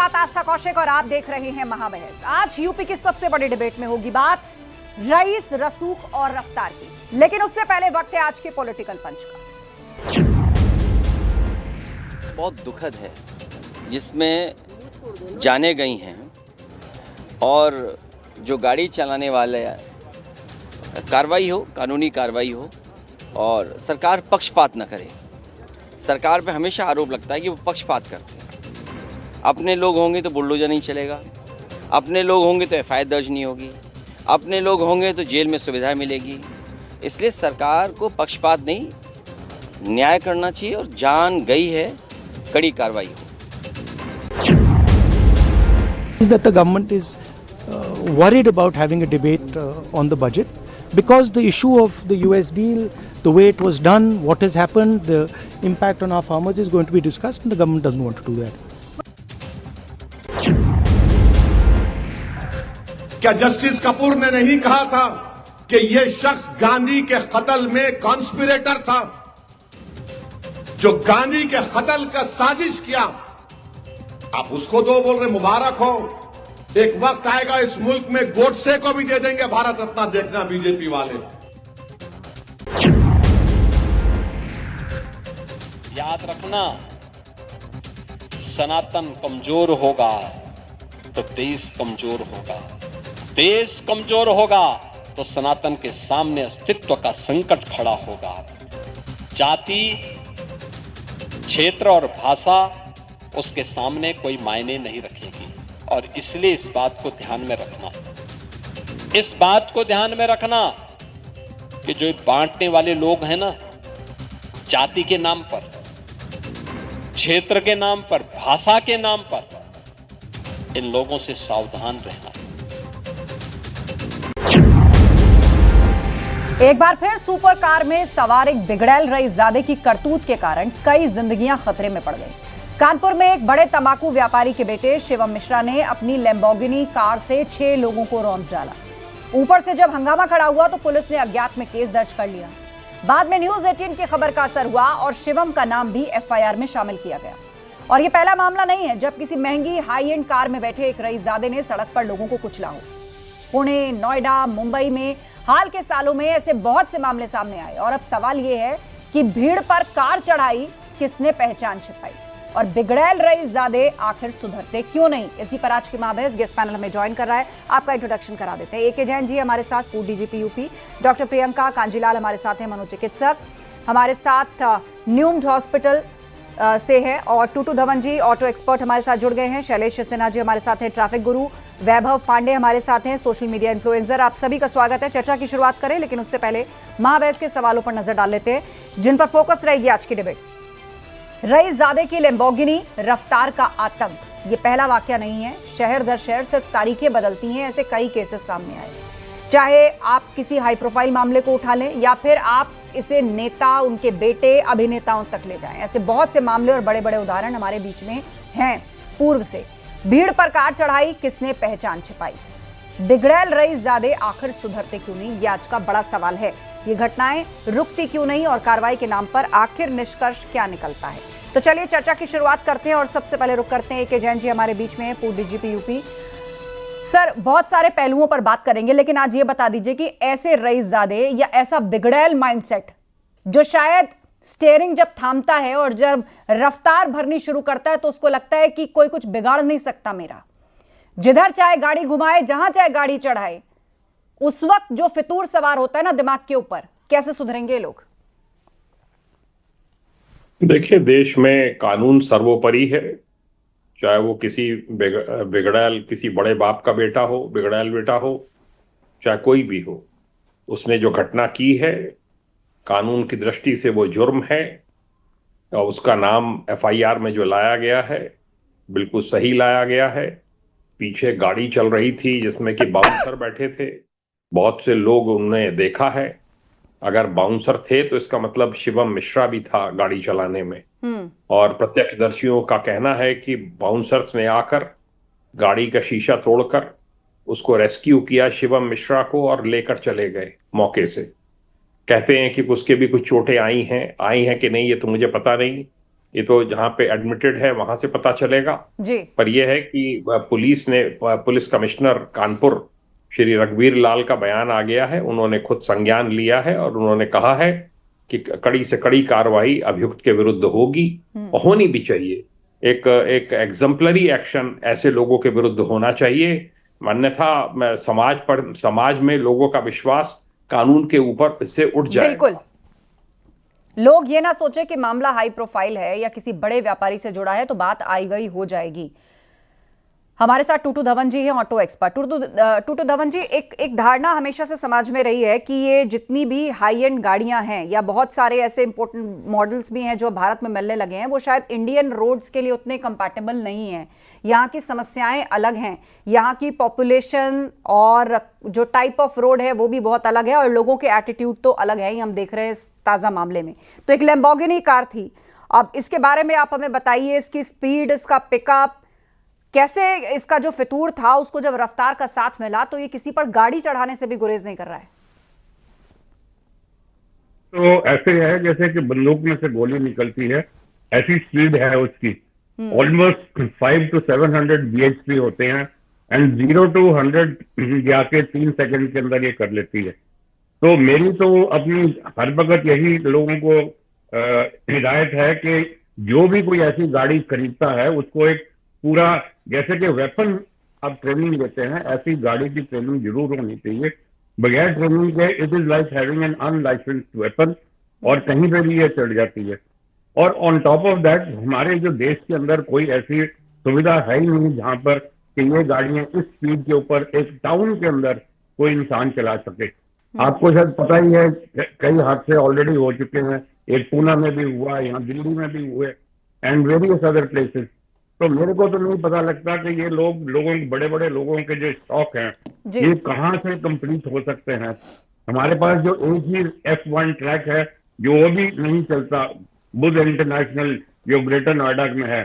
साथ आस्था कौशिक और आप देख रहे हैं महाबहस। आज यूपी की सबसे बड़ी डिबेट में होगी बात रईस, रसूख और रफ्तार की, लेकिन उससे पहले वक्त है आज के पॉलिटिकल पंच का। बहुत दुखद है जिसमें जाने गई हैं और जो गाड़ी चलाने वाले कार्रवाई हो, कानूनी कार्रवाई हो और सरकार पक्षपात न करे। सरकार पे हमेशा आरोप लगता है कि वो पक्षपात करते हैं। अपने लोग होंगे तो बुलडोजर नहीं चलेगा, अपने लोग होंगे तो एफआईआर दर्ज नहीं होगी, अपने लोग होंगे तो जेल में सुविधा मिलेगी। इसलिए सरकार को पक्षपात नहीं, न्याय करना चाहिए और जान गई है, कड़ी कार्रवाई हो। That the government is worried about having a debate on the budget because the issue of the US deal, the way it was done, what has happened, the impact on our farmers is going to be discussed, and the government doesn't want to do that. क्या justice Kapoor ने नहीं कहा था कि यह शख्स गांधी के कत्ल में कॉन्स्पिरेटर था, जो गांधी के कत्ल का साजिश किया? आप उसको दो बोल रहे, मुबारक हो। एक वक्त आएगा इस मुल्क में गोडसे को भी दे देंगे भारत रत्न, देखना बीजेपी वाले। याद रखना, सनातन कमजोर होगा तो देश कमजोर होगा, देश कमजोर होगा तो सनातन के सामने अस्तित्व का संकट खड़ा होगा। जाति, क्षेत्र और भाषा उसके सामने कोई मायने नहीं रखेगी और इसलिए इस बात को ध्यान में रखना, इस बात को ध्यान में रखना कि जो बांटने वाले लोग हैं ना, जाति के नाम पर, क्षेत्र के नाम पर, भाषा के नाम पर, इन लोगों से सावधान रहना। एक बार फिर सुपर कार में सवार एक बिगड़ैल रईसजादे की करतूत के कारण कई जिंदगियां खतरे में पड़ गई। कानपुर में एक बड़े तंबाकू व्यापारी के बेटे शिवम मिश्रा ने अपनी लैम्बोर्गिनी कार से 6 लोगों को रौंद डाला। ऊपर से जब हंगामा खड़ा हुआ तो पुलिस ने अज्ञात में केस दर्ज कर लिया। बाद में न्यूज 18 की खबर का असर हुआ और शिवम का नाम भी एफआईआर में शामिल किया गया। और यह पहला मामला नहीं है जब किसी महंगी हाई एंड कार में बैठे एक रईसजादे ने सड़क पर लोगों को कुचला हो। पुणे, नोएडा, मुंबई में हाल के सालों में ऐसे बहुत से मामले सामने आए और अब सवाल यह है कि भीड़ पर कार चढ़ाई किसने पहचान छिपाई और बिगड़ैल रईसजादे आखिर सुधरते क्यों नहीं? इसी पर आज की महाबहस गेस्ट पैनल हमें ज्वाइन कर रहा है। आपका इंट्रोडक्शन करा देते हैं। एके जैन जी हमारे साथ, पूर्व DGP UP, doctor Priyanka Kanjilal हमारे साथ हैं, मनोचिकित्सक हमारे साथ न्यूम्ड हॉस्पिटल से है, और टूटू धवन जी ऑटो एक्सपर्ट हमारे साथ जुड़ गए हैं, शैलेश सिन्हा जी हमारे साथ हैं, ट्रैफिक गुरु वैभव पांडे हमारे साथ हैं, सोशल मीडिया इन्फ्लुएंसर। आप सभी का स्वागत है। चर्चा की शुरुआत करें, लेकिन उससे पहले महाबहस के सवालों पर नजर डाल लेते हैं जिन पर फोकस रहेगी आज की डिबेट। रईसजादे की लैम्बोर्गिनी, रफ्तार का आतंक, ये पहला वाकया नहीं है। शहर दर शहर सिर्फ तारीखें बदलती हैं, ऐसे कई केसेस सामने आए। चाहे आप किसी हाई प्रोफाइल मामले को उठा लें या फिर आप इसे नेता, उनके बेटे, अभिनेताओं तक ले जाएं, ऐसे बहुत से मामले और बड़े बड़े उदाहरण हमारे बीच में हैं पूर्व से। भीड़ पर कार चढ़ाई किसने पहचान छिपाई? बिगड़ैल रईसजादे आखिर सुधरते क्यों नहीं? ये आज का बड़ा सवाल है। ये घटनाएं रुकती क्यों नहीं और कार्रवाई के नाम पर आखिर निष्कर्ष क्या निकलता है? तो चलिए चर्चा की शुरुआत करते हैं और सबसे पहले रुक करते हैं एके जैन जी हमारे बीच में, पूर्व डीजीपी यूपी। सर, बहुत सारे पहलुओं पर बात करेंगे, लेकिन आज ये बता दीजिए कि ऐसे रईसजादे या ऐसा बिगड़ैल माइंडसेट जो शायद स्टीयरिंग जब थामता है और जब रफ्तार भरनी शुरू करता है तो उसको लगता है कि कोई कुछ बिगाड़ नहीं सकता मेरा, जिधर चाहे गाड़ी घुमाए, जहां चाहे गाड़ी चढ़ाए, उस वक्त जो फितूर सवार होता है ना दिमाग के ऊपर, कैसे सुधरेंगे लोग? देखिए, देश में कानून सर्वोपरि है। चाहे वो किसी बिगड़ैल, किसी बड़े बाप का बेटा हो, बिगड़ैल बेटा हो, चाहे कोई भी हो, उसने जो घटना की है, कानून की दृष्टि से वो जुर्म है और उसका नाम एफआईआर में जो लाया गया है बिल्कुल सही लाया गया है। पीछे गाड़ी चल रही थी जिसमें कि बाउंसर बैठे थे, बहुत से लोग उन्हें देखा है। अगर बाउंसर थे तो इसका मतलब शिवम मिश्रा भी था गाड़ी चलाने में, और प्रत्यक्षदर्शियों का कहना है कि बाउंसर्स ने आकर गाड़ी का शीशा तोड़कर उसको रेस्क्यू किया, शिवम मिश्रा को, और लेकर चले गए मौके से। कहते हैं कि उसके भी कुछ चोटें आई हैं कि नहीं ये तो मुझे पता नहीं, ये तो जहां पे एडमिटेड है वहां से पता चलेगा। जी। पर यह है कि पुलिस कमिश्नर कानपुर श्री रघुवीर लाल का बयान आ गया है, उन्होंने खुद संज्ञान लिया है और उन्होंने कहा है कि कड़ी से कड़ी कार्रवाई अभियुक्त के विरुद्ध होगी और होनी भी चाहिए। एक एग्जम्पलरी एक्शन ऐसे लोगों के विरुद्ध होना चाहिए, अन्यथा समाज में लोगों का विश्वास कानून के ऊपर से उठ जाएगा। बिल्कुल, लोग ये ना सोचे कि मामला हाई प्रोफाइल है या किसी बड़े व्यापारी से जुड़ा है तो बात आई गई हो जाएगी। हमारे साथ टूटू धवन जी हैं, ऑटो एक्सपर्ट। टूटू धवन जी, एक धारणा हमेशा से समाज में रही है कि ये जितनी भी हाई एंड गाड़ियां हैं या बहुत सारे ऐसे इंपोर्टेंट मॉडल्स भी हैं जो भारत में मिलने लगे हैं, वो शायद इंडियन रोड्स के लिए उतने कंपैटिबल नहीं हैं। यहाँ की समस्याएं अलग हैं, यहाँ की पॉपुलेशन और जो टाइप ऑफ रोड है वो भी बहुत अलग है और लोगों के एटीट्यूड तो अलग है ही, हम देख रहे हैं इस ताज़ा मामले में। तो एक लैम्बोर्गिनी कार थी, अब इसके बारे में आप हमें बताइए, इसकी स्पीड, इसका पिकअप, कैसे इसका जो फितूर था उसको जब रफ्तार का साथ मिला तो ये किसी पर गाड़ी चढ़ाने से भी गुरेज नहीं कर रहा है। तो ऐसे है जैसे कि बंदूक में से गोली निकलती है, ऐसी स्पीड है उसकी। ऑलमोस्ट 500 to 700 bhp होते हैं एंड 0 to 100 जाके 3 सेकंड के अंदर ये कर लेती है। तो मेरी तो अपनी हर वक्त यही लोगों को हिदायत है कि जो भी कोई ऐसी गाड़ी खरीदता है उसको एक पूरा, जैसे कि वेपन आप ट्रेनिंग देते हैं, ऐसी गाड़ी की ट्रेनिंग जरूर होनी चाहिए। बगैर ट्रेनिंग के it is like having an unlicensed weapon, और कहीं पे भी ये चढ़ जाती है। और ऑन टॉप ऑफ दैट हमारे जो देश के अंदर कोई ऐसी सुविधा है ही नहीं जहां पर कि ये गाड़ियां इस स्पीड के ऊपर एक टाउन के अंदर कोई इंसान चला सके। आपको शायद पता ही है कई हादसे ऑलरेडी हो चुके हैं, एक पूना में भी हुआ, यहाँ दिल्ली में भी हुए एंड वेरियस अदर प्लेसेस। तो मेरे को तो नहीं पता लगता कि ये लोगों बड़े बड़े लोगों के जो स्टॉक हैं ये कहाँ से कंप्लीट हो सकते हैं। हमारे पास जो एक ही F1 ट्रैक है जो वो भी नहीं चलता, बुध इंटरनेशनल जो ग्रेटर नोएडा में है,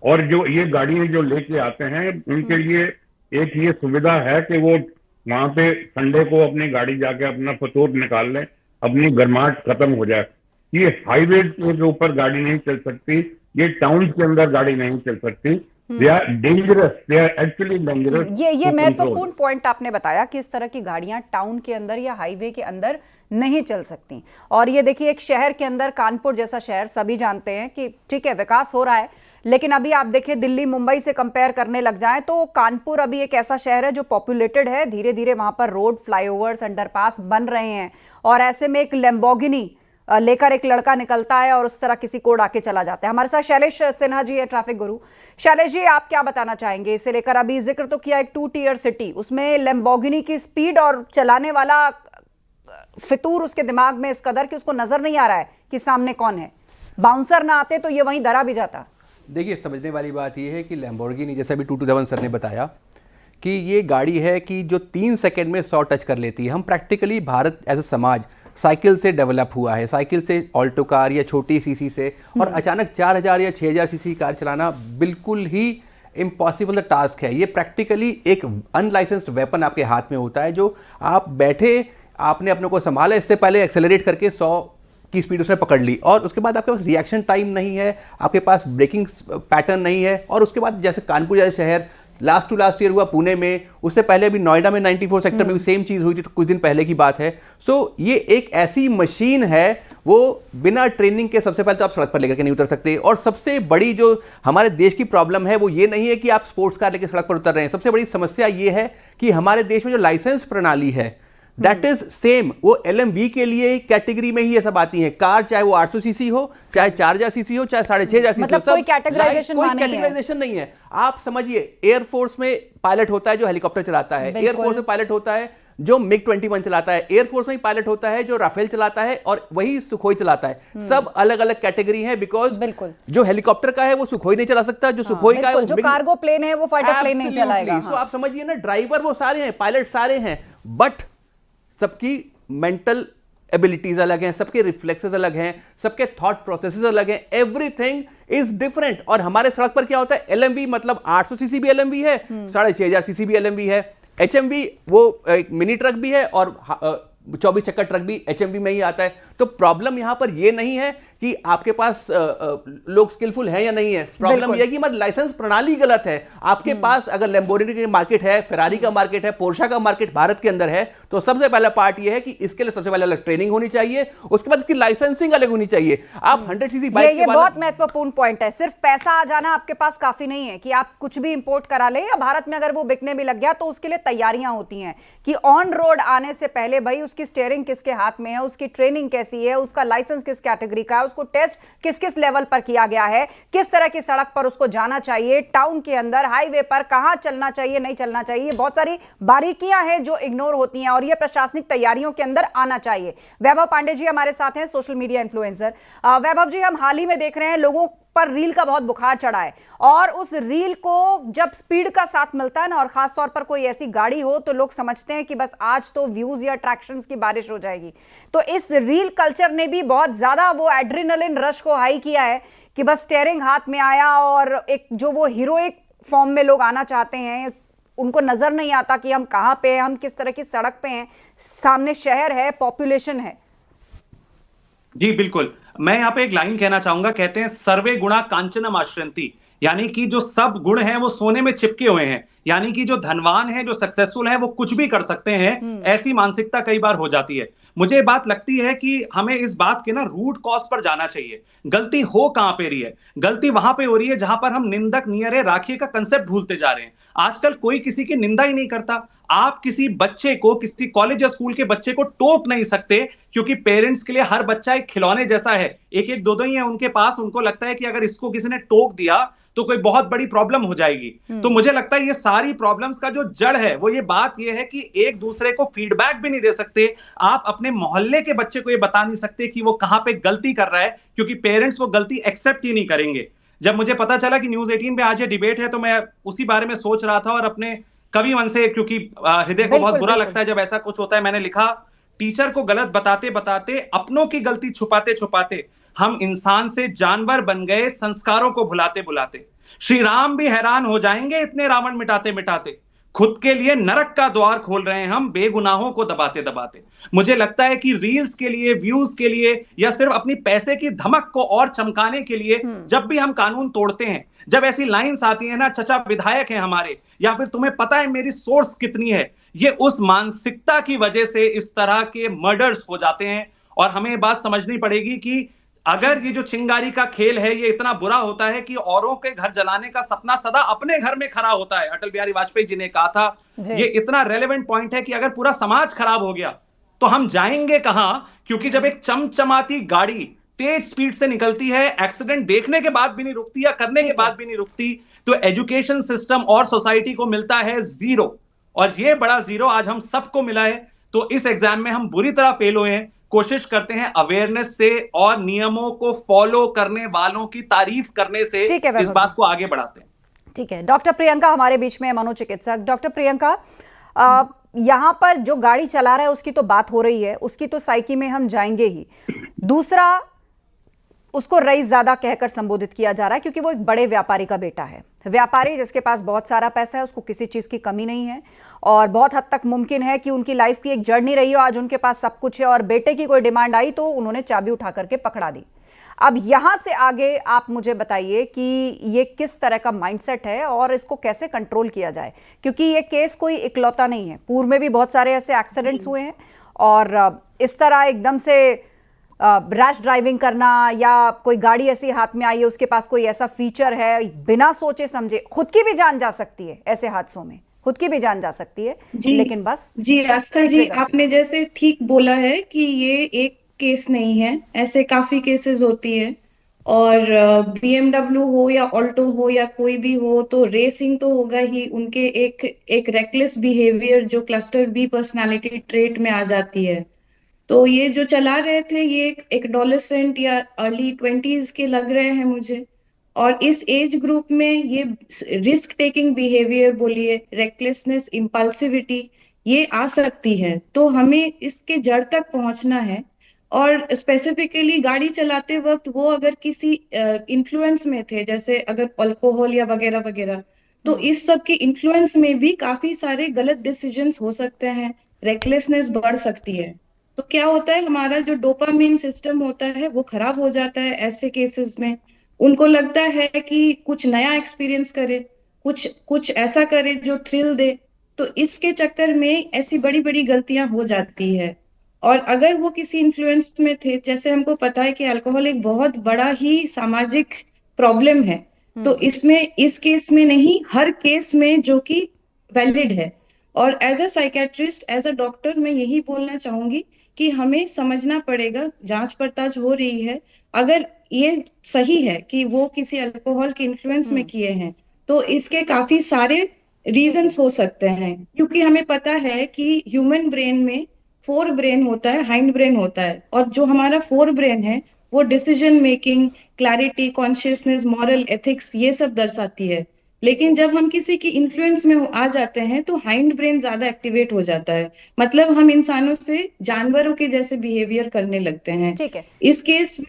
और जो ये गाड़ियां जो लेके आते हैं उनके लिए एक ये सुविधा है कि वो वहां पे संडे को अपनी गाड़ी जाके अपना फतूर निकाल लें, अपनी गर्माहट खत्म हो जाए। ये हाईवे के ऊपर गाड़ी नहीं चल सकती, ये टाउन के अंदर गाड़ी नहीं चल सकती। They are dangerous, they are actually dangerous. ये महत्वपूर्ण पॉइंट आपने बताया कि इस तरह की गाड़ियां टाउन के अंदर या हाईवे के अंदर नहीं चल सकती। और ये देखिए, एक शहर के अंदर, कानपुर जैसा शहर, सभी जानते हैं कि ठीक है विकास हो रहा है, लेकिन अभी आप देखिए दिल्ली मुंबई से कंपेयर करने लग जाएं तो कानपुर अभी एक ऐसा शहर है जो पॉपुलेटेड है। धीरे धीरे वहां पर रोड, फ्लाईओवर्स, अंडरपास बन रहे हैं और ऐसे में एक लैम्बोर्गिनी लेकर एक लड़का निकलता है और उस तरह किसी कोड आके चला जाता है। हमारे साथ शैलेश सिन्हा जी है, ट्रैफिक गुरु। शैलेश जी, आप क्या बताना चाहेंगे इसे लेकर? अभी जिक्र तो किया एक 2 टियर सिटी, उसमें लैम्बोर्गिनी की स्पीड और चलाने वाला फितूर उसके दिमाग में इस कदर कि उसको नजर नहीं आ रहा है कि सामने कौन है। बाउंसर ना आते तो ये वहीं धरा भी जाता। देखिए, समझने वाली बात यह है कि लैम्बोर्गिनी, जैसा भी टूटू धवन सर ने बताया कि ये गाड़ी है कि जो 3 सेकंड में 100 टच कर लेती है। हम प्रैक्टिकली भारत एज ए समाज साइकिल से डेवलप हुआ है, साइकिल से ऑल्टो कार या छोटी सीसी से, और अचानक 4000 या 6000 सीसी कार चलाना बिल्कुल ही इम्पॉसिबल टास्क है। ये प्रैक्टिकली एक अनलाइसेंस्ड वेपन आपके हाथ में होता है, जो आप बैठे, आपने अपने को संभाला, इससे पहले एक्सेलरेट करके 100 की स्पीड उसने पकड़ ली, और उसके बाद आपके पास रिएक्शन टाइम नहीं है, आपके पास ब्रेकिंग पैटर्न नहीं है। और उसके बाद जैसे कानपुर जैसे शहर, लास्ट टू लास्ट ईयर हुआ पुणे में, उससे पहले भी नोएडा में 94 सेक्टर में भी सेम चीज़ हुई थी, तो कुछ दिन पहले की बात है। सो ये एक ऐसी मशीन है, वो बिना ट्रेनिंग के सबसे पहले तो आप सड़क पर लेकर के नहीं उतर सकते। और सबसे बड़ी जो हमारे देश की प्रॉब्लम है वो ये नहीं है कि आप स्पोर्ट्स कार लेकर सड़क पर उतर रहे हैं, सबसे बड़ी समस्या ये है कि हमारे देश में जो लाइसेंस प्रणाली है दैट इज सेम, वो LMV के लिए कैटेगरी में ही ये सब आती है। कार चाहे वो 800 सीसी हो, चाहे 4000 सीसी हो, चाहे 6500 सीसी मतलब हो, कोई कैटेगराइजेशन नहीं है। आप समझिए, एयरफोर्स में पायलट होता है जो हेलीकॉप्टर चलाता है, एयरफोर्स में पायलट होता है जो MiG-21 चलाता है, एयरफोर्स में पायलट होता है जो राफेल चलाता है, और वही सुखोई चलाता है। सब अलग अलग कैटेगरी है, बिकॉज जो हेलीकॉप्टर का है वो सुखोई नहीं चला सकता, जो सुखोई का है, जो कार्गो प्लेन है वो फाइटर प्लेन नहीं चलाएगा। तो आप समझिए ना, ड्राइवर वो सारे हैं, पायलट सारे हैं, बट सबकी मेंटल एबिलिटीज अलग हैं, सबके रिफ्लेक्सेस अलग हैं, सबके थॉट प्रोसेसेस अलग हैं, एवरीथिंग इज डिफरेंट। और हमारे सड़क पर क्या होता है, LMV मतलब 800 सीसी भी LMV है, 6500 सीसी भी LMV है, HMV वो एक मिनी ट्रक भी है, और 24 चक्कर ट्रक भी HMV में ही आता है। तो प्रॉब्लम यहां पर ये नहीं है कि आपके पास लोग स्किलफुल हैं या नहीं है, प्रॉब्लम यह है कि हमारी लाइसेंस प्रणाली गलत है। आपके पास अगर लैम्बोर्गिनी की मार्केट है, फेरारी का मार्केट है, पोर्शा का मार्केट भारत के अंदर है, तो सबसे पहला पार्ट यह है कि इसके लिए सबसे पहले अलग ट्रेनिंग होनी चाहिए, उसके बाद इसकी लाइसेंसिंग अलग होनी चाहिए। आप 100 सीसी बाइक ये बहुत महत्वपूर्ण पॉइंट है। सिर्फ पैसा आ जाना आपके पास काफी नहीं है कि आप कुछ भी इंपोर्ट करा ले, या भारत में अगर वो बिकने भी लग गया तो उसके लिए तैयारियां होती हैं कि ऑन रोड आने से पहले भाई उसकी स्टीयरिंग किसके हाथ में है, उसकी ट्रेनिंग कैसी है, उसका लाइसेंस किस कैटेगरी का है, उसको टेस्ट किस किस लेवल पर किया गया है, किस तरह की सड़क पर उसको जाना चाहिए, टाउन के अंदर, हाईवे पर कहां चलना चाहिए, नहीं चलना चाहिए। बहुत सारी बारीकियां हैं जो इग्नोर होती हैं और ये प्रशासनिक तैयारियों के अंदर आना चाहिए। वैभव पांडे जी हमारे साथ हैं, सोशल मीडिया इन्फ्लुएंसर। वैभव जी, हम हाल ही में देख रहे हैं लोगों पर रील का बहुत बुखार चढ़ा है, और उस रील को जब स्पीड का साथ मिलता है ना, और खास तौर पर कोई ऐसी गाड़ी हो, तो लोग समझते हैं कि बस आज तो व्यूज या अट्रैक्शंस की बारिश हो जाएगी। तो इस रील कल्चर ने भी बहुत ज्यादा वो एड्रेनलिन रश को हाई किया है कि बस स्टीयरिंग हाथ में आया, और एक जो वो हीरोइक फॉर्म में लोग आना चाहते हैं, उनको नजर नहीं आता कि हम कहां पे हैं, हम किस तरह की सड़क पे हैं, सामने शहर है, पॉपुलेशन है। जी बिल्कुल, मैं यहाँ पे एक लाइन कहना चाहूंगा, कहते हैं सर्वे गुणा कांचनम आश्रयन्ति, यानी कि जो सब गुण हैं वो सोने में चिपके हुए हैं, यानी कि जो धनवान है, जो सक्सेसफुल है, वो कुछ भी कर सकते हैं, ऐसी मानसिकता कई बार हो जाती है। मुझे ये बात लगती है कि हमें इस बात के ना रूट कॉज पर जाना चाहिए। गलती हो कहां पे रही है? गलती वहां पे हो रही है जहां पर हम निंदक नियरे राखिए का कंसेप्ट भूलते जा रहे हैं। आजकल कोई किसी की निंदा ही नहीं करता। आप किसी बच्चे को, किसी कॉलेज या स्कूल के बच्चे को टोक नहीं सकते, क्योंकि पेरेंट्स के लिए हर बच्चा एक खिलौने जैसा है, एक एक दो दो ही है उनके पास। उनको लगता है कि अगर इसको किसी ने टोक दिया तो कोई बहुत बड़ी प्रॉब्लम हो जाएगी। तो मुझे लगता है ये सारी प्रॉब्लम्स का जो जड़ है वो ये बात ये है कि एक दूसरे को फीडबैक भी नहीं दे सकते। आप अपने मोहल्ले के बच्चे को ये बता नहीं सकते कि वो कहां पे गलती कर रहा है, क्योंकि पेरेंट्स वो गलती एक्सेप्ट ही नहीं करेंगे। जब मुझे पता चला कि न्यूज 18 पे आज ये डिबेट है, तो मैं उसी बारे में सोच रहा था, और अपने कवि मन से, क्योंकि हृदय को बहुत बुरा लगता है जब ऐसा कुछ होता है, मैंने लिखा, टीचर को गलत बताते बताते, अपनों की गलती छुपाते छुपाते, हम इंसान से जानवर बन गए संस्कारों को भुलाते भुलाते। श्री राम भी हैरान हो जाएंगे इतने रावण मिटाते मिटाते। खुद के लिए नरक का द्वार खोल रहे हैं हम बेगुनाहों को दबाते दबाते। मुझे लगता है कि रील्स के लिए, व्यूज के लिए, या सिर्फ अपनी पैसे की धमक को और चमकाने के लिए जब भी हम कानून तोड़ते हैं, जब ऐसी लाइंस आती है ना, चचा विधायक हैं हमारे, या फिर तुम्हें पता है मेरी सोर्स कितनी है, ये उस मानसिकता की वजह से इस तरह के मर्डर्स हो जाते हैं। और हमें बात समझनी पड़ेगी कि अगर ये जो चिंगारी का खेल है ये इतना बुरा होता है कि औरों के घर जलाने का सपना सदा अपने घर में खड़ा होता है, अटल बिहारी वाजपेयी जी ने कहा था। ये इतना रेलेवेंट पॉइंट है कि अगर पूरा समाज खराब हो गया तो हम जाएंगे कहां? क्योंकि जब एक चमचमाती गाड़ी तेज स्पीड से निकलती है, एक्सीडेंट देखने के बाद भी नहीं रुकती या करने के बाद भी नहीं रुकती, तो एजुकेशन सिस्टम और सोसाइटी को मिलता है जीरो। और ये बड़ा जीरो आज हम सबको मिला है। तो इस एग्जाम में हम बुरी तरह फेल हुए हैं। कोशिश करते हैं अवेयरनेस से और नियमों को फॉलो करने वालों की तारीफ करने से इस बात को आगे बढ़ाते हैं। ठीक है, डॉक्टर प्रियंका हमारे बीच में, मनोचिकित्सक। डॉक्टर प्रियंका, यहां पर जो गाड़ी चला रहा है उसकी तो बात हो रही है, उसकी तो साइकी में हम जाएंगे ही। दूसरा, उसको रईस ज़्यादा कहकर संबोधित किया जा रहा है क्योंकि वो एक बड़े व्यापारी का बेटा है। व्यापारी जिसके पास बहुत सारा पैसा है, उसको किसी चीज़ की कमी नहीं है, और बहुत हद तक मुमकिन है कि उनकी लाइफ की एक जर्नी रही हो, आज उनके पास सब कुछ है, और बेटे की कोई डिमांड आई तो उन्होंने चाबी उठा करके पकड़ा दी। अब यहां से आगे आप मुझे बताइए कि ये किस तरह का माइंडसेट है और इसको कैसे कंट्रोल किया जाए, क्योंकि ये केस कोई इकलौता नहीं है। पूर्व में भी बहुत सारे ऐसे एक्सीडेंट्स हुए हैं, और इस तरह एकदम से रैश ड्राइविंग करना, या कोई गाड़ी ऐसी हाथ में आई है, उसके पास कोई ऐसा फीचर है, बिना सोचे समझे खुद की भी जान जा सकती है, ऐसे हादसों में खुद की भी जान जा सकती है। लेकिन बस जी आस्था जी, आपने जैसे ठीक बोला है कि ये एक केस नहीं है, ऐसे काफी केसेस होती है। और BMW हो या ऑल्टो हो या कोई भी हो, तो रेसिंग तो होगा ही। उनके एक रेकलेस बिहेवियर जो क्लस्टर बी पर्सनालिटी ट्रेट में आ जाती है। तो ये जो चला रहे थे, ये एक एडोलेसेंट या अर्ली 20s के लग रहे हैं मुझे। और इस एज ग्रुप में ये रिस्क टेकिंग बिहेवियर बोलिए, रेकलेसनेस, इम्पल्सिविटी, ये आ सकती है। तो हमें इसके जड़ तक पहुंचना है। और स्पेसिफिकली गाड़ी चलाते वक्त वो अगर किसी इन्फ्लुएंस में थे, जैसे अगर अल्कोहल या वगैरह वगैरह, तो इस सब के इन्फ्लुएंस में भी काफी सारे गलत डिसीजंस हो सकते हैं, रेकलेसनेस बढ़ सकती है। तो क्या होता है, हमारा जो डोपामिन सिस्टम होता है वो खराब हो जाता है ऐसे केसेस में। उनको लगता है कि कुछ नया एक्सपीरियंस करे, कुछ कुछ ऐसा करे जो थ्रिल दे। तो इसके चक्कर में ऐसी बड़ी बड़ी गलतियां हो जाती है। और अगर वो किसी इन्फ्लुएंस में थे, जैसे हमको पता है कि अल्कोहल एक बहुत बड़ा ही सामाजिक प्रॉब्लम है, तो इसमें इस केस में नहीं, हर केस में जो कि वैलिड है। और as a psychiatrist, as a doctor, मैं यही बोलना चाहूंगी कि हमें समझना पड़ेगा, जांच पड़ताल हो रही है, अगर ये सही है कि वो किसी अल्कोहल के इन्फ्लुएंस में किए हैं, तो इसके काफी सारे रीजंस हो सकते हैं। क्योंकि हमें पता है कि ह्यूमन ब्रेन में फोर ब्रेन होता है, हाइंड ब्रेन होता है, और जो हमारा फोर ब्रेन है वो decision making, clarity, consciousness, moral, ethics, ये सब दर्शाती है। लेकिन जब हम किसी की इन्फ्लुएंस में आ जाते हैं तो हाइंड ब्रेन ज्यादा एक्टिवेट हो जाता है, मतलब हम इंसानों से जानवरों के जैसे बिहेवियर करने लगते हैं। ठीक है। इस केस में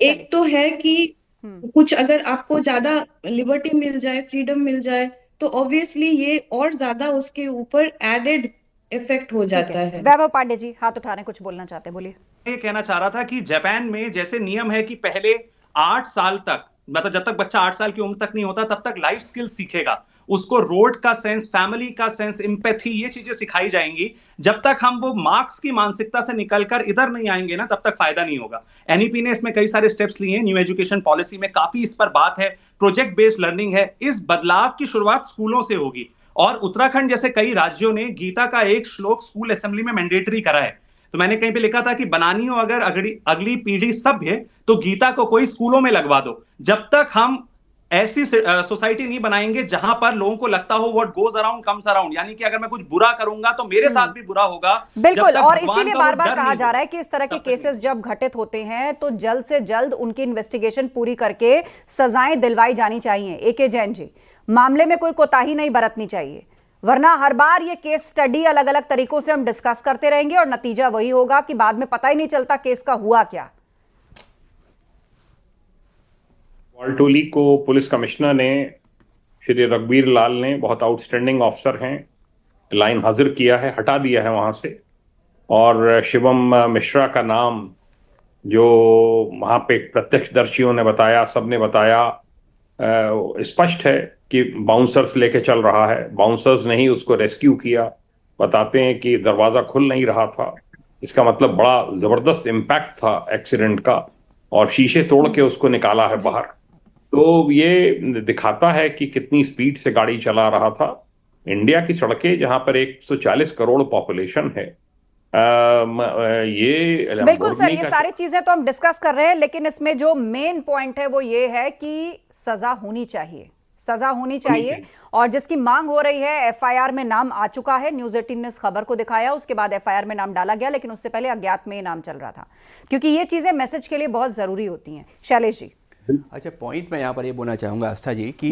एक तो है कि कुछ अगर आपको ज्यादा लिबर्टी मिल जाए, फ्रीडम मिल जाए, तो ऑब्वियसली ये और ज्यादा उसके ऊपर एडेड इफेक्ट हो जाता है। वैभव पांडे जी हाथ उठा रहे हैं, कुछ बोलना चाहते हैं, बोलिए। ये कहना चाह रहा था कि जापान में जैसे नियम है कि पहले 8 साल तक, मतलब जब तक बच्चा 8 साल की उम्र तक नहीं होता तब तक लाइफ स्किल सीखेगा, उसको रोड का सेंस, फैमिली का सेंस, एम्पैथी, ये चीजें सिखाई जाएंगी। जब तक हम वो मार्क्स की मानसिकता से निकलकर इधर नहीं आएंगे ना, तब तक फायदा नहीं होगा। एनईपी ने इसमें कई सारे स्टेप्स लिए हैं, न्यू एजुकेशन पॉलिसी में काफी इस पर बात है, प्रोजेक्ट बेस्ड लर्निंग है। इस बदलाव की शुरुआत स्कूलों से होगी, और उत्तराखंड जैसे कई राज्यों ने गीता का एक श्लोक स्कूल असेंबली में मैंडेटरी करा है। तो मैंने कहीं पे लिखा था कि बनानी हो अगर अगली पीढ़ी सभ्य, तो गीता को कोई स्कूलों में लगवा दो। जब तक हम ऐसी सोसाइटी नहीं बनाएंगे जहां पर लोगों को लगता हो what goes around comes around, यानी कि अगर मैं कुछ बुरा करूंगा तो मेरे साथ भी बुरा होगा। बिल्कुल, और इसीलिए बार बार कहा जा रहा है कि इस तरह के केसेस जब घटित होते हैं तो जल्द से जल्द उनकी इन्वेस्टिगेशन पूरी करके सजाएं दिलवाई जानी चाहिए। एके जैन जी, मामले में कोई कोताही नहीं बरतनी चाहिए, वरना हर बार ये केस स्टडी अलग अलग तरीकों से हम डिस्कस करते रहेंगे और नतीजा वही होगा कि बाद में पता ही नहीं चलता केस का हुआ क्या। वालटोली को पुलिस कमिश्नर ने, श्री रघुवीर लाल ने, बहुत आउटस्टैंडिंग ऑफिसर हैं, लाइन हाजिर किया है, हटा दिया है वहां से। और शिवम मिश्रा का नाम, जो वहां पे प्रत्यक्षदर्शियों ने बताया, सबने बताया, स्पष्ट है कि बाउंसर्स लेके चल रहा है। बाउंसर्स ने ही उसको रेस्क्यू किया। बताते हैं कि दरवाजा खुल नहीं रहा था, इसका मतलब बड़ा जबरदस्त इम्पैक्ट था एक्सीडेंट का, और शीशे तोड़ के उसको निकाला है बाहर। तो ये दिखाता है कि कितनी स्पीड से गाड़ी चला रहा था। इंडिया की सड़कें जहां पर 140 करोड़ पॉपुलेशन है, ये बिल्कुल सर, ये सारी चीजें तो हम डिस्कस कर रहे हैं, लेकिन इसमें जो मेन पॉइंट है वो ये है कि सजा होनी चाहिए, सजा होनी चाहिए। और जिसकी मांग हो रही है, एफआईआर में नाम आ चुका है, न्यूज़ 18 ने इस खबर को दिखाया, उसके बाद एफआईआर में नाम डाला गया, लेकिन उससे पहले अज्ञात में ये नाम चल रहा था, क्योंकि ये चीजें मैसेज के लिए बहुत जरूरी होती हैं। शैलेश जी। अच्छा, पॉइंट मैं यहाँ पर ये बोलना चाहूँगा आस्था जी कि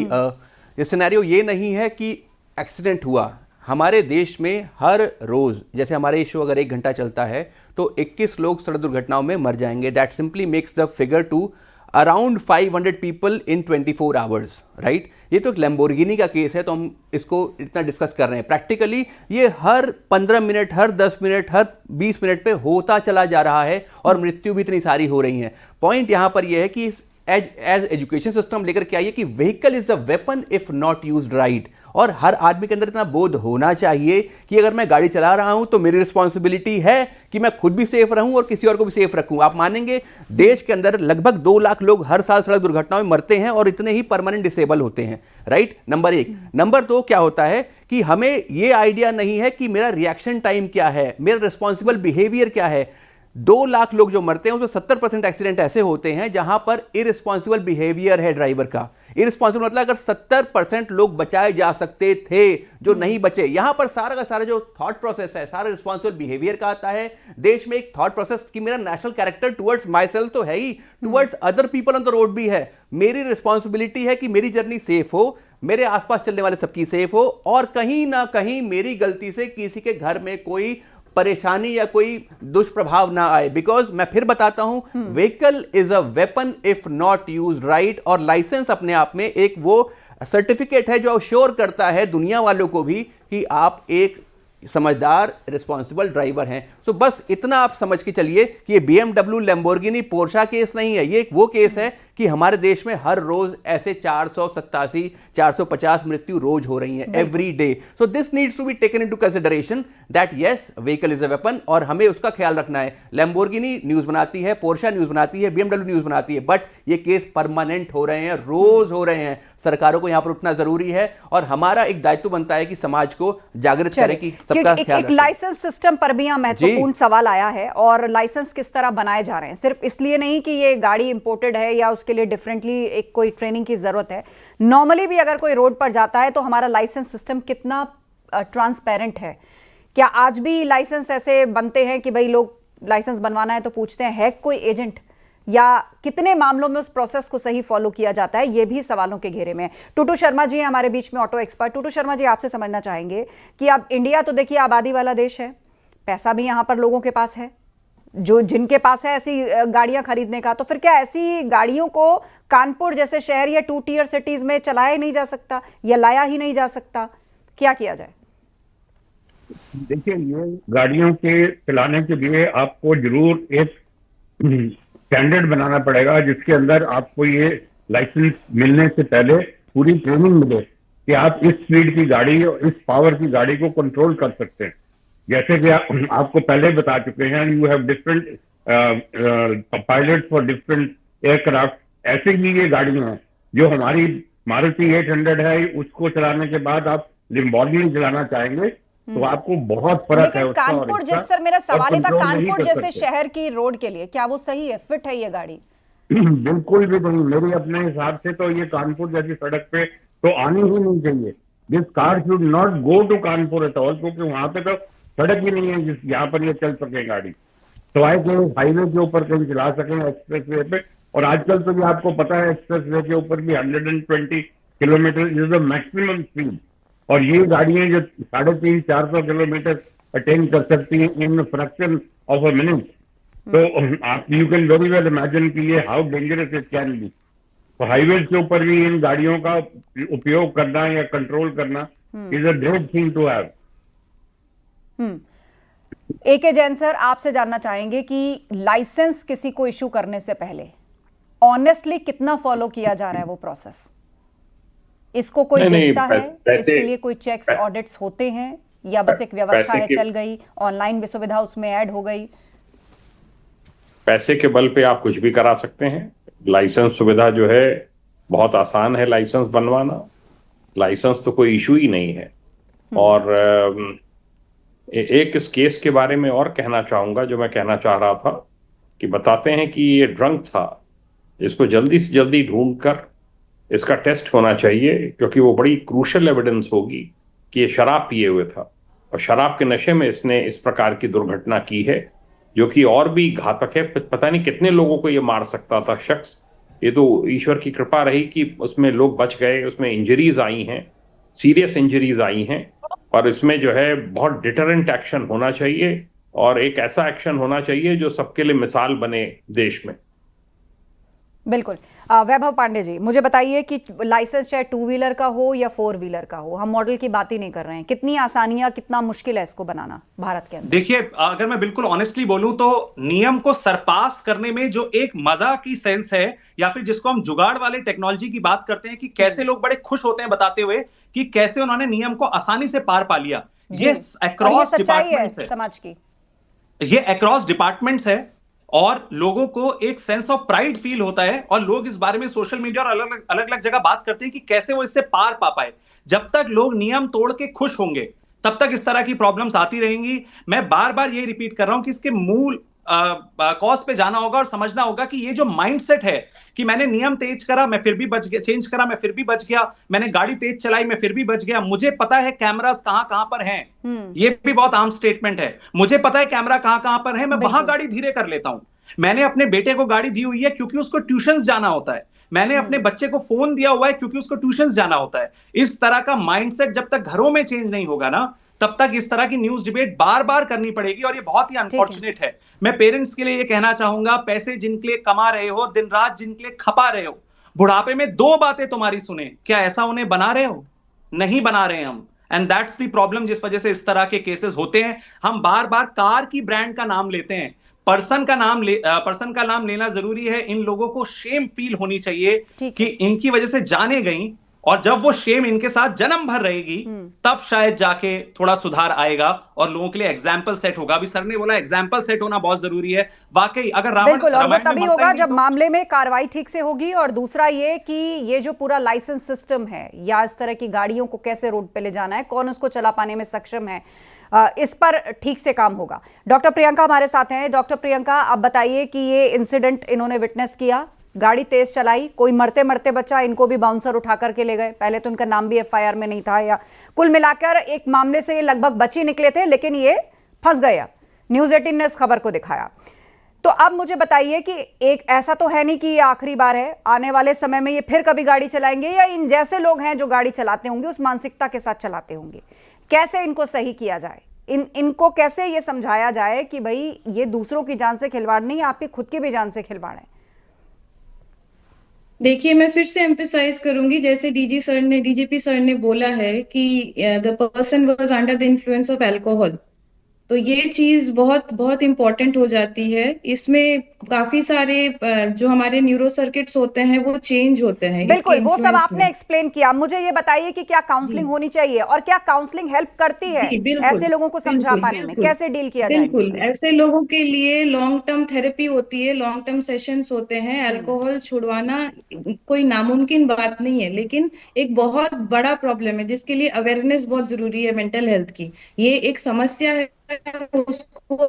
ये सिनेरियो ये नहीं है कि एक्सीडेंट हुआ। हमारे देश में हर रोज़, जैसे हमारे शो अगर 1 घंटा चलता है तो 21 लोग सड़क दुर्घटनाओं में मर जाएंगे। That simply makes the figure to around 500 people in 24 hours, right. ये तो एक लैम्बोर्गिनी का केस है, तो हम इसको इतना डिस्कस कर रहे हैं। प्रैक्टिकली ये हर 15 मिनट, हर 10 मिनट, हर 20 मिनट पे होता चला जा रहा है, और मृत्यु भी इतनी सारी हो रही हैं। पॉइंट यहाँ पर यह है कि एज एजुकेशन सिस्टम लेकर के आइए कि vehicle is a weapon if not used right. और हर आदमी के अंदर इतना बोध होना चाहिए कि अगर मैं गाड़ी चला रहा हूं तो मेरी रिस्पॉन्सिबिलिटी है कि मैं खुद भी सेफ रहूं और किसी और को भी सेफ रखूं। आप मानेंगे देश के अंदर लगभग 2 लाख लोग हर साल सड़क दुर्घटनाओं में मरते हैं, और इतने ही परमानेंट डिसेबल होते हैं, राइट। नंबर 1। नंबर 2 क्या होता है कि हमें यह आइडिया नहीं है कि मेरा रिएक्शन टाइम क्या है, मेरा रिस्पॉन्सिबल बिहेवियर क्या है। 2 लाख लोग जो मरते हैं उसमें 70% एक्सीडेंट ऐसे होते हैं जहां पर इररिस्पॉन्सिबल बिहेवियर है ड्राइवर का। इररिस्पॉन्सिबल मतलब अगर 70% लोग बचाए जा सकते थे जो नहीं बचे। यहां पर सारा का सारा जो थॉट प्रोसेस है, सारा रिस्पॉन्सिबल बिहेवियर का आता है। देश में एक थॉट प्रोसेस कि मेरा national character towards myself तो है ही, towards other people on the road भी है। मेरी रिस्पॉन्सिबिलिटी है कि मेरी जर्नी सेफ हो, मेरे आसपास चलने वाले सबकी सेफ हो, और कहीं ना कहीं मेरी गलती से किसी के घर में कोई परेशानी या कोई दुष्प्रभाव ना आए। बिकॉज मैं फिर बताता हूं, vehicle is a weapon if not used right. और लाइसेंस अपने आप में एक वो सर्टिफिकेट है जो अश्योर करता है दुनिया वालों को भी कि आप एक समझदार रिस्पॉन्सिबल ड्राइवर हैं। सो बस इतना आप समझ के चलिए कि ये BMW, लैम्बोर्गिनी, पोर्शा केस नहीं है, ये एक वो केस है कि हमारे देश में हर रोज ऐसे 487, 450 मृत्यु रोज हो रही हैं every day. So this needs to be taken into consideration that yes, vehicle is a weapon और हमें उसका ख्याल रखना है. लैम्बोर्गिनी न्यूज बनाती है, पोर्शा न्यूज बनाती है, BMW न्यूज बनाती है, बट ये केस परमानेंट हो रहे हैं, रोज हो रहे हैं. सरकारों को यहां पर उठना जरूरी है और हमारा एक दायित्व बनता है कि समाज को जागृत करें कि सबका ख्याल एक लाइसेंस सिस्टम पर भी यहाँ महत्वपूर्ण सवाल आया है. और लाइसेंस किस तरह बनाए जा रहे हैं, सिर्फ इसलिए नहीं कि ये गाड़ी इंपोर्टेड है या उसके लिए डिफरेंटली एक कोई ट्रेनिंग की जरूरत है. नॉर्मली भी अगर कोई रोड पर जाता है तो हमारा लाइसेंस सिस्टम कितना ट्रांसपेरेंट है? क्या आज भी लाइसेंस ऐसे बनते हैं कि भाई लोग लाइसेंस बनवाना है तो पूछते हैं है कोई एजेंट, या कितने मामलों में उस प्रोसेस को सही फॉलो किया जाता है? ये भी सवालों के घेरे में. टूटू शर्मा जी हमारे बीच में, ऑटो एक्सपर्ट. टूटू शर्मा जी, आपसे समझना चाहेंगे कि अब इंडिया तो देखिए आबादी वाला देश है, पैसा भी यहाँ पर लोगों के पास है, जो जिनके पास है ऐसी गाड़ियां खरीदने का, तो फिर क्या ऐसी गाड़ियों को कानपुर जैसे शहर या 2 टियर सिटीज में चलाया ही नहीं जा सकता या लाया ही नहीं जा सकता? क्या किया जाए? देखिए, ये गाड़ियों के चलाने के लिए आपको जरूर एक स्टैंडर्ड बनाना पड़ेगा जिसके अंदर आपको ये लाइसेंस मिलने से पहले पूरी ट्रेनिंग मिले कि आप इस स्पीड की गाड़ी और इस पावर की गाड़ी को कंट्रोल कर सकते हैं. जैसे कि आपको पहले बता चुके हैं, you have different pilot for different aircraft. ऐसे ही ये गाड़ियां हैं जो हमारी मारुति 800 है, उसको चलाने के बाद आप लिम्बोर्गिनी चलाना चाहेंगे तो आपको बहुत फर्क है. लेकिन कानपुर जैसे, सर मेरा सवाल ही था, कानपुर जैसे शहर की रोड के लिए क्या वो सही है, फिट है ये गाड़ी? बिल्कुल भी नहीं. मेरे अपने हिसाब से तो ये कानपुर जैसी सड़क पे तो आनी ही नहीं चाहिए. This car should not go to Kanpur at all, क्योंकि वहां पे तो सड़क ही नहीं है जिस यहाँ पर ये चल सके गाड़ी. तो आए कि हाईवे के ऊपर कहीं चला सकें, एक्सप्रेस वे पे. और आजकल तो ये आपको पता है एक्सप्रेस वे के ऊपर भी 120 kilometre is the maximum speed. और ये गाड़ियां जो 350-400 किलोमीटर अटेन कर सकती हैं in fraction of a minute, तो आप you can very well imagine कि ये how dangerous it can be. तो हाईवे के ऊपर भी इन गाड़ियों का उपयोग करना या कंट्रोल करना is a great thing to have. AK Jain sir, आपसे जानना चाहेंगे कि लाइसेंस किसी को इशू करने से पहले ऑनेस्टली कितना फॉलो किया जा रहा है वो प्रोसेस? इसको कोई देखता है? इसके लिए कोई चेक्स, ऑडिट्स होते हैं या बस एक व्यवस्था है, चल गई, ऑनलाइन भी सुविधा उसमें ऐड हो गई? पैसे के बल पे आप कुछ भी करा सकते हैं. लाइसेंस सुविधा जो है बहुत आसान है लाइसेंस बनवाना. लाइसेंस तो कोई इशू ही नहीं है. और एक इस केस के बारे में और कहना चाहूंगा, जो मैं कहना चाह रहा था कि बताते हैं कि ये ड्रंक था, इसको जल्दी से जल्दी ढूंढकर इसका टेस्ट होना चाहिए, क्योंकि वो बड़ी क्रूशल एविडेंस होगी कि ये शराब पिए हुए था और शराब के नशे में इसने इस प्रकार की दुर्घटना की है, जो कि और भी घातक है. पता नहीं कितने लोगों को ये मार सकता था शख्स. ये तो ईश्वर की कृपा रही कि उसमें लोग बच गए. उसमें इंजरीज आई हैं, सीरियस इंजरीज आई हैं. और इसमें जो है बहुत डिटरेंट एक्शन होना चाहिए और एक ऐसा एक्शन होना चाहिए जो सबके लिए मिसाल बने देश में. बिल्कुल. वैभव पांडे जी, मुझे बताइए कि लाइसेंस चाहे 2 व्हीलर का हो या 4 व्हीलर का हो, हम मॉडल की बात ही नहीं कर रहे हैं, कितनी आसानियां, कितना मुश्किल है इसको बनाना भारत के अंदर? देखिए, अगर मैं बिल्कुल ऑनेस्टली बोलूं तो नियम को सरपास करने में जो एक मजा की सेंस है, या फिर जिसको हम जुगाड़ वाले टेक्नोलॉजी की बात करते हैं कि कैसे लोग बड़े खुश होते हैं बताते हुए कि कैसे उन्होंने नियम को आसानी से पार पा लिया, ये अक्रॉस डिपार्टमेंट्स है समाज की, ये अक्रॉस डिपार्टमेंट्स है. और लोगों को एक सेंस ऑफ प्राइड फील होता है और लोग इस बारे में सोशल मीडिया और अलग अलग जगह बात करते हैं कि कैसे वो इससे पार पा पाए. जब तक लोग नियम तोड़ के खुश होंगे तब तक इस तरह की प्रॉब्लम्स आती रहेंगी. मैं बार बार ये रिपीट कर रहा हूं कि इसके मूल कॉज पे जाना होगा और समझना होगा कि ये जो माइंडसेट है कि मैंने नियम तेज करा मैं फिर भी बच गया, चेंज करा मैं फिर भी बच गया, मैंने गाड़ी तेज चलाई मैं फिर भी बच गया, मुझे पता है कैमरास कहां पर हैं, ये भी बहुत आम स्टेटमेंट है. मुझे पता है कैमरा कहां पर है, मैं वहां गाड़ी धीरे कर लेता हूं. मैंने अपने बेटे को गाड़ी दी हुई है क्योंकि उसको ट्यूशंस जाना होता है. मैंने अपने बच्चे को फोन दिया हुआ है क्योंकि उसको ट्यूशंस जाना होता है. इस तरह का माइंडसेट जब तक घरों में चेंज नहीं होगा ना, तब तक इस तरह की न्यूज डिबेट बार बार करनी पड़ेगी और ये बहुत ही अनफॉर्चुनेट है. मैं पेरेंट्स के लिए ये कहना चाहूंगा, पैसे जिनके लिए कमा रहे हो, दिन रात जिनके लिए खपा रहे हो, बुढ़ापे में 2 बातें तुम्हारी सुने, क्या ऐसा उन्हें बना रहे हो? नहीं बना रहे हम. एंड दैट्स द प्रॉब्लम, जिस वजह से इस तरह के केसेस होते हैं। हम बार बार कार की ब्रांड का नाम लेते हैं, पर्सन का नाम लेना जरूरी है। इन लोगों को शेम फील होनी चाहिए कि इनकी वजह से जाने गई, और जब वो शेम इनके साथ जन्म भर रहेगी तब शायद जाके थोड़ा सुधार आएगा और लोगों के लिए एग्जाम्पल सेट होगा। अभी सर ने बोला एग्जाम्पल सेट होना बहुत जरूरी है, वाकई। अगर बिल्कुल, और वो तभी होगा जब मामले में कार्रवाई ठीक से होगी। और दूसरा ये कि ये जो पूरा लाइसेंस सिस्टम है या इस तरह की गाड़ियों को कैसे रोड पे ले जाना है, कौन उसको चला पाने में सक्षम है, इस पर ठीक से काम होगा। डॉक्टर प्रियंका हमारे साथ हैं। डॉक्टर प्रियंका, आप बताइए कि ये इंसिडेंट इन्होंने विटनेस किया, गाड़ी तेज चलाई, कोई मरते मरते बचा, इनको भी बाउंसर उठा करके ले गए। पहले तो इनका नाम भी एफआईआर में नहीं था, या कुल मिलाकर एक मामले से ये लगभग बच ही निकले थे, लेकिन ये फंस गए। न्यूज़ 18 ने इस खबर को दिखाया। तो अब मुझे बताइए कि एक ऐसा तो है नहीं कि ये आखिरी बार है, आने वाले समय में ये फिर कभी गाड़ी चलाएंगे, या इन जैसे लोग हैं जो गाड़ी चलाते होंगे उस मानसिकता के साथ चलाते होंगे? कैसे इनको सही किया जाए? इनको कैसे ये समझाया जाए कि भाई ये दूसरों की जान से खिलवाड़ नहीं, आपकी खुद की भी जान से खिलवाड़ है? देखिए, मैं फिर से एम्फेसाइज करूंगी, जैसे डीजीपी सर ने बोला है कि the person was under the influence of alcohol, तो ये चीज बहुत बहुत इंपॉर्टेंट हो जाती है। इसमें काफी सारे जो हमारे न्यूरो सर्किट्स होते हैं वो चेंज होते हैं। बिल्कुल, वो सब आपने एक्सप्लेन किया। मुझे ये बताइए कि क्या काउंसलिंग होनी चाहिए और क्या काउंसलिंग हेल्प करती है ऐसे लोगों को समझा पाने में? कैसे डील किया जाए? बिल्कुल, ऐसे लोगों के लिए लॉन्ग टर्म थेरेपी होती है, लॉन्ग टर्म सेशंस होते हैं। अल्कोहल छुड़वाना कोई नामुमकिन बात नहीं है, लेकिन एक बहुत बड़ा प्रॉब्लम है जिसके लिए अवेयरनेस बहुत जरूरी है मेंटल हेल्थ की। ये एक समस्या है, उसको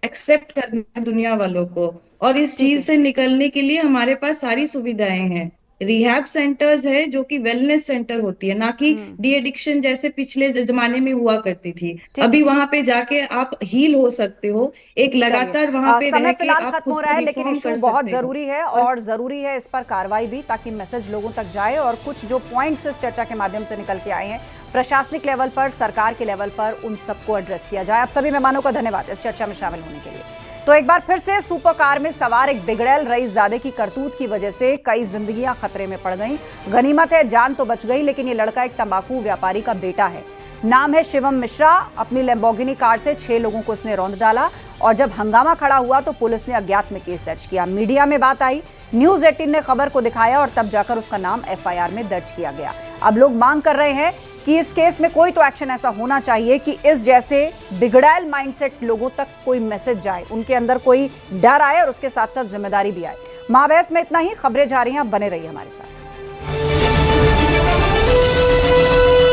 एक्सेप्ट करना है दुनिया वालों को, और इस चीज से निकलने के लिए हमारे पास सारी सुविधाएं हैं। रिहैब सेंटर्स है जो कि वेलनेस सेंटर होती है, ना कि डी एडिक्शन जैसे पिछले जमाने में हुआ करती थी। अभी वहां पे जाके आप हील हो सकते हो, एक लगातार वहां पे रह के आप खत्म हो रहा है, लेकिन इशू बहुत जरूरी है और जरूरी है इस पर कार्रवाई भी, ताकि मैसेज लोगों तक जाए। और कुछ जो पॉइंट्स इस चर्चा के माध्यम से निकल के आए हैं प्रशासनिक लेवल पर, सरकार के लेवल पर, उन सबको एड्रेस किया जाए। आप सभी मेहमानों का धन्यवाद इस चर्चा में शामिल होने के लिए। तो एक बार फिर से सुपर कार में सवार एक बिगड़ैल रईसजादे की करतूत की वजह से कई जिंदगियां खतरे में पड़ गईं। गनीमत है जान तो बच गई, लेकिन ये लड़का एक तंबाकू व्यापारी का बेटा है। नाम है शिवम मिश्रा। अपनी लैम्बोर्गिनी कार से 6 लोगों को इसने रौंद डाला, और जब हंगामा खड़ा हुआ तो पुलिस ने अज्ञात में केस दर्ज किया। मीडिया में बात आई, न्यूज़ 18 ने खबर को दिखाया, और तब जाकर उसका नाम एफआईआर में दर्ज किया गया। अब लोग मांग कर रहे हैं कि इस केस में कोई तो एक्शन ऐसा होना चाहिए कि इस जैसे बिगड़ैल माइंडसेट लोगों तक कोई मैसेज जाए, उनके अंदर कोई डर आए और उसके साथ साथ जिम्मेदारी भी आए। महाबहस में इतना ही। खबरें जा रही हैं, आप बने रहिए हमारे साथ।